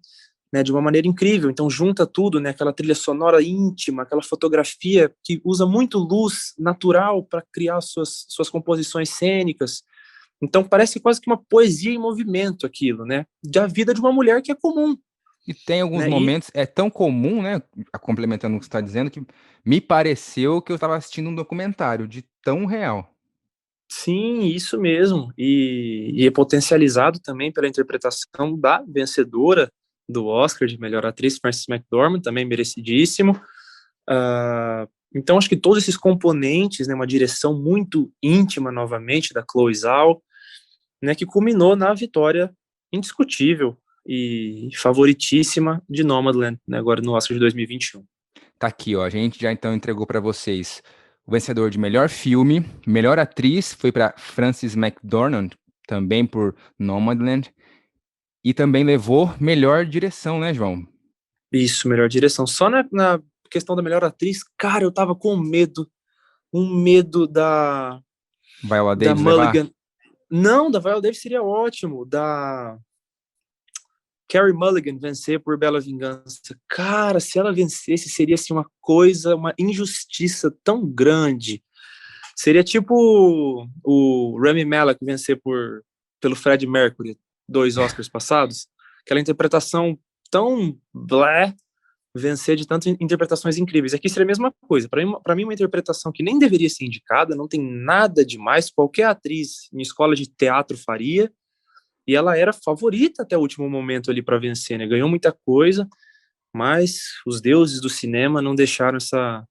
L: né, de uma maneira incrível. Então junta tudo, né, aquela trilha sonora íntima, aquela fotografia que usa muito luz natural para criar suas composições cênicas. Então parece quase que uma poesia em movimento aquilo, né, da vida de uma mulher que é comum.
A: E tem alguns momentos, é tão comum, né, complementando o que você está dizendo, que me pareceu que eu estava assistindo um documentário de tão real.
L: Sim, isso mesmo. E é potencializado também pela interpretação da vencedora do Oscar de melhor atriz, Frances McDormand, também merecidíssimo. Então acho que todos esses componentes, né, uma direção muito íntima novamente da Chloe Zhao, né, que culminou na vitória indiscutível e favoritíssima de Nomadland, né, agora no Oscar de 2021.
A: Tá aqui, ó, a gente já então entregou para vocês o vencedor de melhor filme, melhor atriz foi para Frances McDormand, também por Nomadland. E também levou melhor direção, né, João?
L: Isso, melhor direção. Só na questão da melhor atriz, cara, eu tava com um medo da
A: Viola Davis
L: Mulligan.
A: Levar?
L: Não, da Viola Davis seria ótimo. Da Carey Mulligan vencer por Bela Vingança. Cara, se ela vencesse, seria assim uma injustiça tão grande. Seria tipo o Rami Malek vencer pelo Freddie Mercury, 2 Oscars passados, aquela interpretação tão blé, vencer de tantas interpretações incríveis. Aqui seria a mesma coisa. Para mim, uma interpretação que nem deveria ser indicada, não tem nada demais, qualquer atriz em escola de teatro faria, e ela era favorita até o último momento ali para vencer, né? Ganhou muita coisa, mas os deuses do cinema não deixaram essa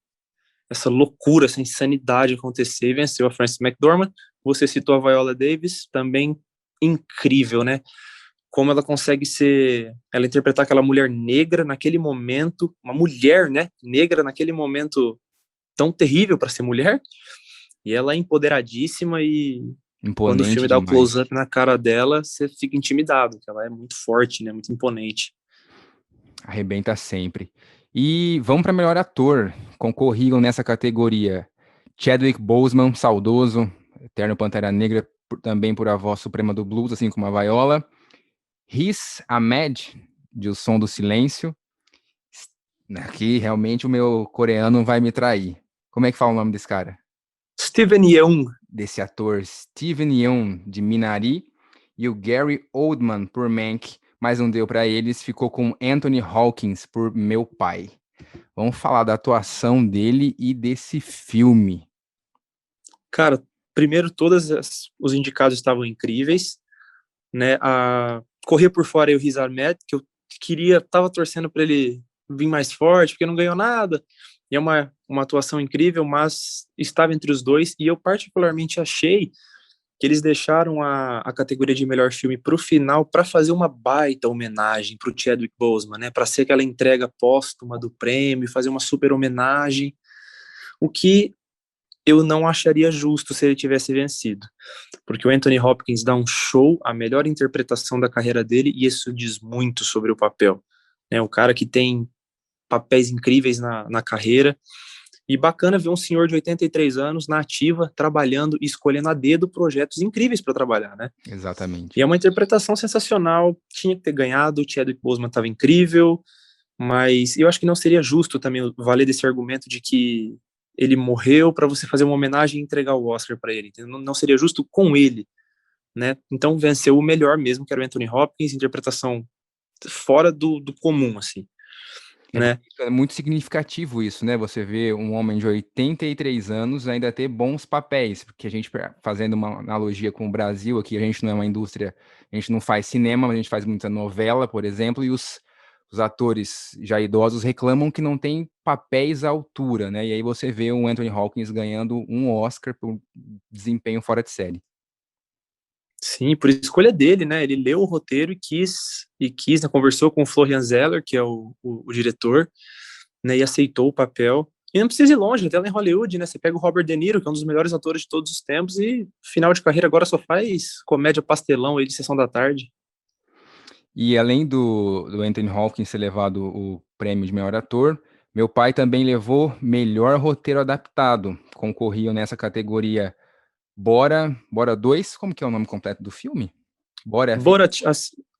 L: loucura, essa insanidade acontecer e venceu a Frances McDormand. Você citou a Viola Davis, também incrível, né? Como ela consegue ela interpretar aquela mulher negra naquele momento, uma mulher, né, negra naquele momento tão terrível para ser mulher, e ela é empoderadíssima e
A: Imponente
L: quando o filme dá o
A: demais.
L: close-up na cara dela, você fica intimidado, porque ela é muito forte, né, muito imponente.
A: Arrebenta sempre. E vamos para melhor ator. Concorriam nessa categoria Chadwick Boseman, saudoso, eterno Pantera Negra, também por A Voz Suprema do Blues, assim como a Viola. Riz Ahmed, de O Som do Silêncio. Aqui, realmente, o meu coreano vai me trair. Como é que fala o nome desse cara?
L: Steven Yeun.
A: Desse ator, Steven Yeun, de Minari. E o Gary Oldman, por Mank. Mas não deu para eles, ficou com Anthony Hopkins, por Meu Pai. Vamos falar da atuação dele e desse filme.
L: Cara, primeiro, os indicados estavam incríveis, né? Correr por fora aí o Riz Ahmed, que eu tava torcendo para ele vir mais forte, porque não ganhou nada, e é uma atuação incrível, mas estava entre os dois, e eu particularmente achei que eles deixaram a categoria de melhor filme para o final, para fazer uma baita homenagem para o Chadwick Boseman, né? Para ser aquela entrega póstuma do prêmio, fazer uma super homenagem, o que eu não acharia justo se ele tivesse vencido, porque o Anthony Hopkins dá um show, a melhor interpretação da carreira dele, e isso diz muito sobre o papel, né? O cara que tem papéis incríveis na carreira, e bacana ver um senhor de 83 anos na ativa, trabalhando e escolhendo a dedo projetos incríveis para trabalhar, né?
A: Exatamente.
L: E é uma interpretação sensacional, tinha que ter ganhado, o Chadwick Boseman estava incrível, mas eu acho que não seria justo também valer desse argumento de que ele morreu para você fazer uma homenagem e entregar o Oscar para ele. Não seria justo com ele, né? Então venceu o melhor mesmo, que era o Anthony Hopkins, interpretação fora do comum, assim. Né?
A: É muito significativo isso, né? Você vê um homem de 83 anos ainda ter bons papéis, porque a gente, fazendo uma analogia com o Brasil aqui, a gente não é uma indústria, a gente não faz cinema, mas a gente faz muita novela, por exemplo, e os atores já idosos reclamam que não tem papéis à altura, né? E aí você vê o Anthony Hopkins ganhando um Oscar por desempenho fora de série.
L: Sim, por escolha dele, né? Ele leu o roteiro e quis, né? Conversou com o Florian Zeller, que é o diretor, né? E aceitou o papel. E não precisa ir longe, até lá em Hollywood, né? Você pega o Robert De Niro, que é um dos melhores atores de todos os tempos, e final de carreira agora só faz comédia pastelão aí de Sessão da Tarde.
A: E além do Anthony Hopkins ser levado o prêmio de melhor ator, Meu Pai também levou melhor roteiro adaptado. Concorriam nessa categoria Bora 2, como que é o nome completo do filme? Bora
L: é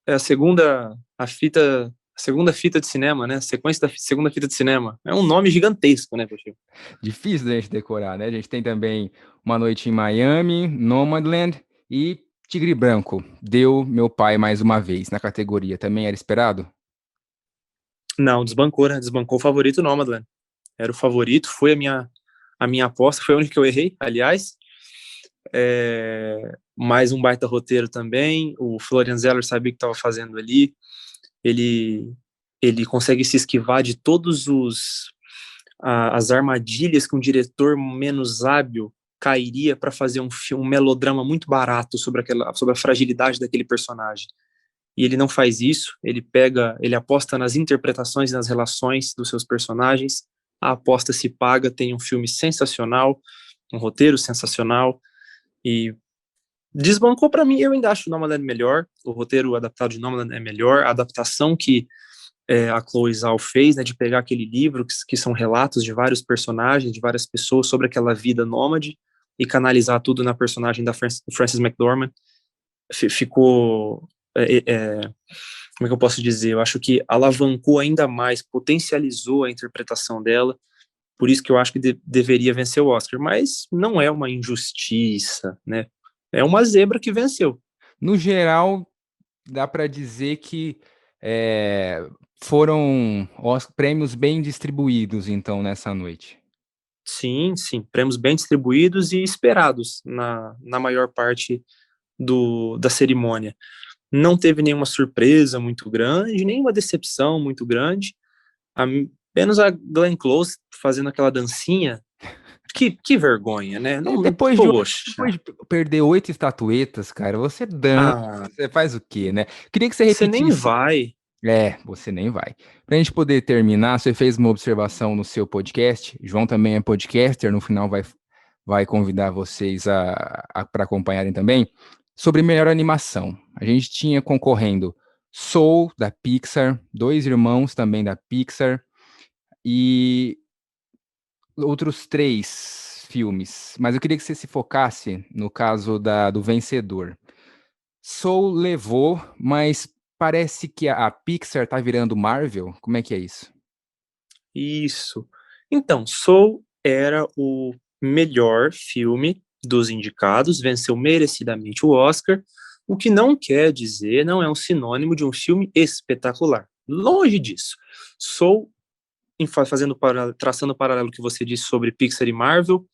L: a segunda fita de cinema, né? Sequência da segunda fita de cinema. É um nome gigantesco, né, Pochê?
A: Difícil da gente decorar, né? A gente tem também Uma Noite em Miami, Nomadland e Tigre Branco. Deu Meu Pai mais uma vez na categoria. Também era esperado?
L: Não, desbancou, né? Desbancou o favorito Nomadland. Era o favorito, foi a minha aposta, foi onde que eu errei, aliás. Mais um baita roteiro também. O Florian Zeller sabia o que estava fazendo ali. Ele consegue se esquivar de todos as armadilhas que um diretor menos hábil cairia para fazer um melodrama muito barato sobre a fragilidade daquele personagem. E ele não faz isso. Ele aposta nas interpretações e nas relações dos seus personagens. A aposta se paga, tem um filme sensacional, um roteiro sensacional. E desbancou para mim, eu ainda acho o Nomadland melhor, o roteiro adaptado de Nomadland é melhor, a adaptação que a Chloe Zhao fez, né, de pegar aquele livro que são relatos de vários personagens, de várias pessoas sobre aquela vida nômade e canalizar tudo na personagem da Frances McDormand, ficou, como é que eu posso dizer, eu acho que alavancou ainda mais, potencializou a interpretação dela. Por isso que eu acho que deveria vencer o Oscar, mas não é uma injustiça, né? É uma zebra que venceu.
A: No geral, dá para dizer que Foram prêmios bem distribuídos, então, nessa noite.
L: Sim, prêmios bem distribuídos e esperados na maior parte da cerimônia. Não teve nenhuma surpresa muito grande, nenhuma decepção muito grande, apenas a Glenn Close fazendo aquela dancinha. Que vergonha, né?
A: Depois de perder 8 estatuetas, cara, você dança, você faz o quê, né? Queria que você repetisse.
L: Você nem vai.
A: Você nem vai. Pra gente poder terminar, você fez uma observação no seu podcast, João também é podcaster, no final vai convidar vocês para acompanharem também, sobre melhor animação. A gente tinha concorrendo Soul, da Pixar, Dois Irmãos, também da Pixar, e outros 3 filmes, mas eu queria que você se focasse no caso do vencedor. Soul levou, mas parece que a Pixar tá virando Marvel. Como é que é isso?
L: Isso. Então, Soul era o melhor filme dos indicados, venceu merecidamente o Oscar, o que não quer dizer, não é um sinônimo de um filme espetacular. Longe disso. Soul, traçando o paralelo que você disse sobre Pixar e Marvel,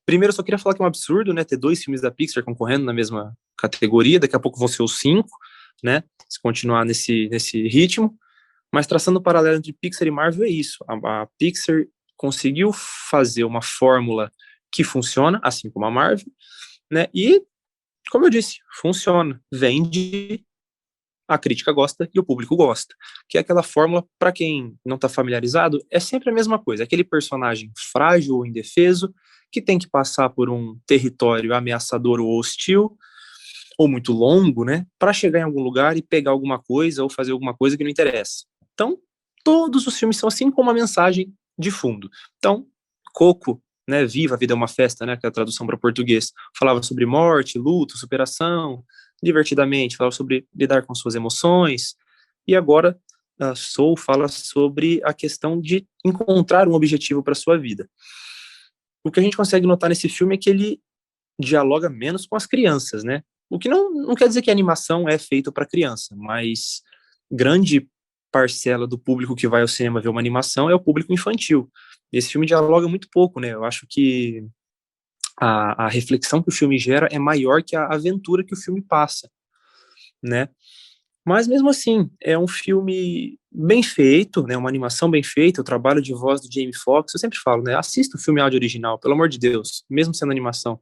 L: primeiro eu só queria falar que é um absurdo, né, ter 2 filmes da Pixar concorrendo na mesma categoria, daqui a pouco vão ser os 5, né, se continuar nesse ritmo, mas traçando o paralelo entre Pixar e Marvel é isso, a Pixar conseguiu fazer uma fórmula que funciona, assim como a Marvel, né, e, como eu disse, funciona, vende, a crítica gosta e o público gosta, que é aquela fórmula, para quem não está familiarizado, é sempre a mesma coisa, aquele personagem frágil ou indefeso, que tem que passar por um território ameaçador ou hostil, ou muito longo, né, para chegar em algum lugar e pegar alguma coisa ou fazer alguma coisa que não interessa. Então, todos os filmes são assim com uma mensagem de fundo. Então, Coco, né, Viva, a Vida é uma Festa, né, que é a tradução para português, falava sobre morte, luto, superação, Divertidamente, falava sobre lidar com suas emoções, e agora Soul fala sobre a questão de encontrar um objetivo para a sua vida. O que a gente consegue notar nesse filme é que ele dialoga menos com as crianças, né? O que não quer dizer que a animação é feita para criança, mas grande parcela do público que vai ao cinema ver uma animação é o público infantil. E esse filme dialoga muito pouco, né? Eu acho que a reflexão que o filme gera é maior que a aventura que o filme passa, né? Mas mesmo assim, é um filme bem feito, né? Uma animação bem feita, o trabalho de voz do Jamie Foxx, eu sempre falo, né? Assista o filme áudio original, pelo amor de Deus, mesmo sendo animação.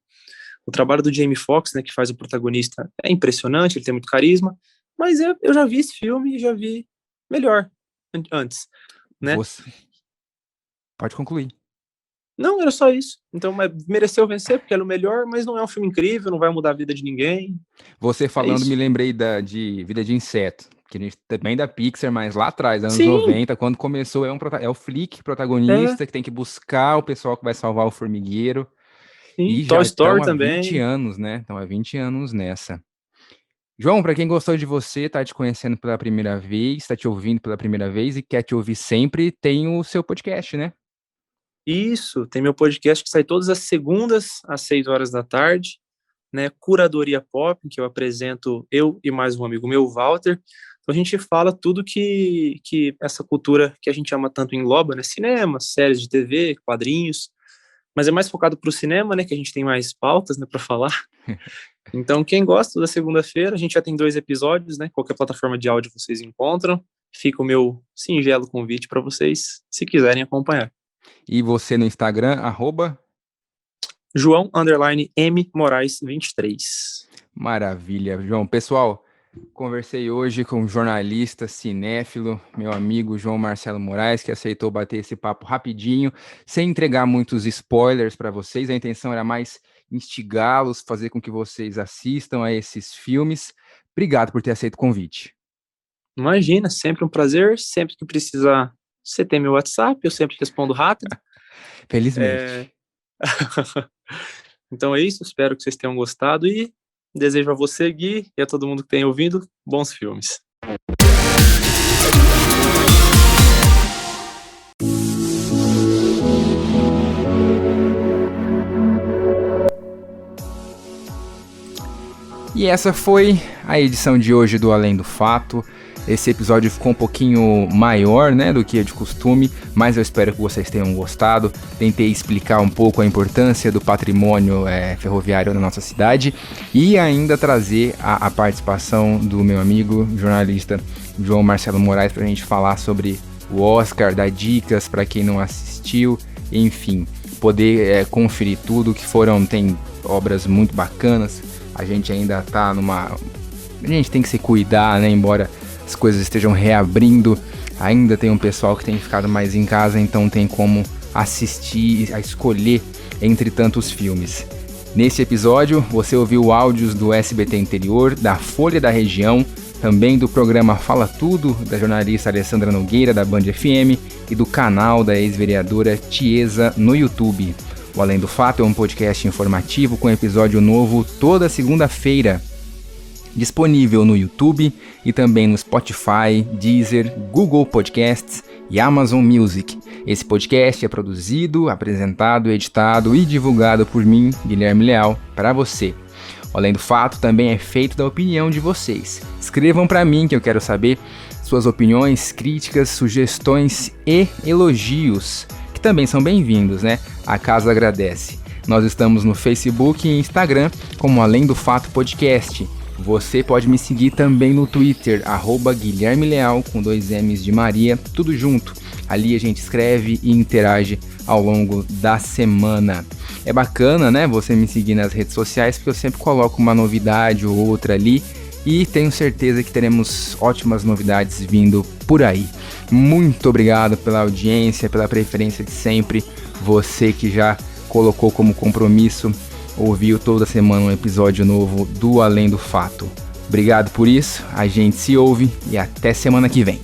L: O trabalho do Jamie Foxx, né, que faz o protagonista, é impressionante, ele tem muito carisma, mas eu já vi esse filme e já vi melhor antes, né?
A: Pode concluir.
L: Não, era só isso. Então, mereceu vencer porque era o melhor, mas não é um filme incrível, não vai mudar a vida de ninguém.
A: Você falando, me lembrei de Vida de Inseto, que a gente também da Pixar, mas lá atrás, anos 90, quando começou, é o Flick protagonista, que tem que buscar o pessoal que vai salvar o formigueiro.
L: Sim,
A: e
L: Toy
A: já
L: Story
A: estão há
L: também.
A: 20 anos, né? Então, há 20 anos nessa. João, para quem gostou de você, tá te conhecendo pela primeira vez, tá te ouvindo pela primeira vez e quer te ouvir sempre, tem o seu podcast, né?
L: Isso, tem meu podcast que sai todas as segundas às 6 horas da tarde, né, Curadoria Pop, que eu apresento, eu e mais um amigo meu, Walter. Então a gente fala tudo que essa cultura que a gente ama tanto engloba, né, cinema, séries de TV, quadrinhos, mas é mais focado para o cinema, né, que a gente tem mais pautas, né, para falar. Então quem gosta da segunda-feira, a gente já tem 2 episódios, né, qualquer plataforma de áudio vocês encontram, fica o meu singelo convite para vocês, se quiserem acompanhar.
A: E você no Instagram,
L: @João_M_Moraes23.
A: Maravilha, João. Pessoal, conversei hoje com um jornalista cinéfilo, meu amigo João Marcelo Moraes, que aceitou bater esse papo rapidinho, sem entregar muitos spoilers para vocês. A intenção era mais instigá-los, fazer com que vocês assistam a esses filmes. Obrigado por ter aceito o convite.
L: Imagina, sempre um prazer. Sempre que precisar, você tem meu WhatsApp, eu sempre respondo rápido.
A: Felizmente.
L: Então é isso, espero que vocês tenham gostado e desejo a você, Gui, e a todo mundo que tem ouvido, bons filmes.
A: E essa foi a edição de hoje do Além do Fato. Esse episódio ficou um pouquinho maior, né, do que é de costume, mas eu espero que vocês tenham gostado. Tentei explicar um pouco a importância do patrimônio ferroviário na nossa cidade e ainda trazer a participação do meu amigo jornalista João Marcelo Moraes para a gente falar sobre o Oscar, dar dicas para quem não assistiu, enfim, poder conferir tudo que tem obras muito bacanas. A gente ainda tá a gente tem que se cuidar, né, embora as coisas estejam reabrindo, ainda tem um pessoal que tem ficado mais em casa, então tem como assistir, a escolher entre tantos filmes. Nesse episódio, você ouviu áudios do SBT Interior, da Folha da Região, também do programa Fala Tudo, da jornalista Alessandra Nogueira, da Band FM, e do canal da ex-vereadora Tiesa no YouTube. O Além do Fato é um podcast informativo com episódio novo toda segunda-feira, disponível no YouTube e também no Spotify, Deezer, Google Podcasts e Amazon Music. Esse podcast é produzido, apresentado, editado e divulgado por mim, Guilherme Leal, para você. O Além do Fato também é feito da opinião de vocês. Escrevam para mim que eu quero saber suas opiniões, críticas, sugestões e elogios, que também são bem-vindos, né? A casa agradece. Nós estamos no Facebook e Instagram como Além do Fato Podcast. Você pode me seguir também no Twitter, @Guilherme Leal, com 2 M's de Maria, tudo junto. Ali a gente escreve e interage ao longo da semana. É bacana, né, você me seguir nas redes sociais, porque eu sempre coloco uma novidade ou outra ali e tenho certeza que teremos ótimas novidades vindo por aí. Muito obrigado pela audiência, pela preferência de sempre. Você que já colocou como compromisso ouviu toda semana um episódio novo do Além do Fato. Obrigado por isso, a gente se ouve e até semana que vem.